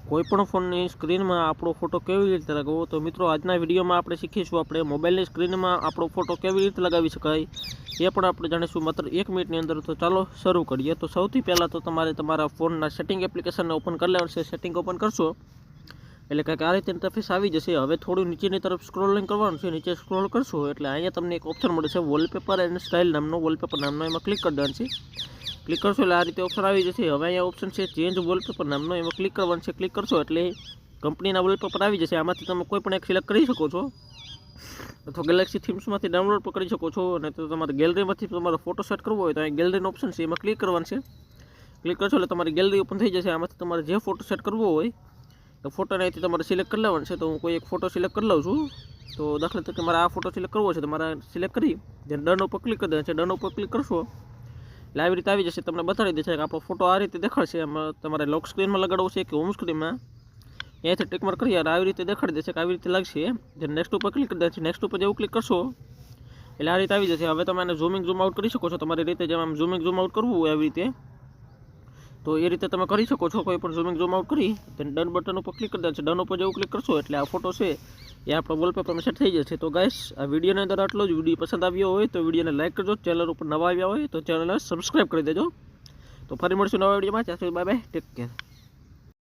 कोईपण फोननी screen में आपणो photo केवी रीते लगावो। तो मित्रों आजना विडियो में आपणे शीखीशुं आपणे मोबाइलनी स्क्रीन में आपणो फोटो केवी रीते लगावी शकाय ए पण आपणे जाणीशुं मात्र 1 मिनिटनी अंदर। तो चालो शरू करीए। तो सौथी पहला तो तमारे तमारा फोनना सेटिंग एप्लिकेशन ओपन कर लेवानुं छे। सेटिंग ओपन करशो एटले कंईक आ रीते इंटरफेस आवी जशे। हवे थोडुं नीचेनी तरफ स्क्रोलिंग करवानुं छे। नीचे स्क्रोल करशो एटले अहींया तमने एक ऑप्शन मळे छे वॉलपेपर एंड स्टाइल नामनो। वॉलपेपर नामनो एमां क्लिक कर देवानुं छे। क्लिक करशो एटले आ रीते ऑप्शन आवी जशे। हवे अहींया ऑप्शन छे चेन्ज वॉलपेपर नामनो एमां क्लिक करवानुं छे। क्लिक करशो एटले कंपनीना वॉलपेपर आवी जशे। आमांथी तमे कोईपण एक सिलेक्ट करी शको छो अथवा गैलेक्सी थीम्समांथी डाउनलॉड पण करी शको छो। अने तो तमारे गैलरीमांथी तमारो फोटो सेट करवो होय तो अहीं गैलरीनो ऑप्शन छे एमां क्लिक करवानुं छे। क्लिक करशो एटले तमारी गैलरी ओपन थई जशे। आमांथी तमारे जे फोटो सेट करवो होय तो फोटोने અહીંથી તમારે સિલેક્ટ કરી લેવાનો છે। તો હું કોઈ એક ફોટો સિલેક્ટ કરી લઉં છું। તો દાખલા તરીકે મારે આ ફોટો સિલેક્ટ કરવો છે તો મારે સિલેક્ટ કરી ડન ઉપર ક્લિક કરી દેવાનું છે। ડન ઉપર ક્લિક કરશો એટલે આવી રીતે આવી જશે। તમને બતાવી દેશે કે આપણો ફોટો આ રીતે દેખાડશે। એમાં તમારે લોક સ્ક્રીનમાં લગાડવો છે કે હોમ સ્ક્રીનમાં અહીંયાથી ટિક માર્ક કરી અને આવી રીતે દેખાડી દેશે કે આવી રીતે લાગશે। જે નેક્સ્ટ ઉપર ક્લિક કરી દેવાનું છે। નેક્સ્ટ ઉપર જેવું ક્લિક કરશો એટલે આ રીતે આવી જશે। હવે તમે આને ઝૂમિંગ ઝૂમ આઉટ કરી શકો છો તમારી રીતે। જેમ આમ ઝૂમિંગ ઝૂમ આઉટ કરવું હોય આવી રીતે तो ये रीते तमे करी शको छो। कोई पण ઝૂમિંગ ઝૂમ आउट करी डन बटन पर क्लिक कर देवानुं छे। डन पर जेवुं क्लिक करशो एटले आ फोटो छे ए आपणो वॉलपेपर में सेट थई जशे। तो गाइस आ विडियोनी अंदर आटलो ज। विडियो पसंद आव्यो होय तो विडियोने लाइक करजो। चेनल पर नवा आव्या होय तो चेनलने सब्सक्राइब करी देजो। तो फरी मळीशुं नवा विडियोमां। त्यां सुधी बाय बाय, टेक केर।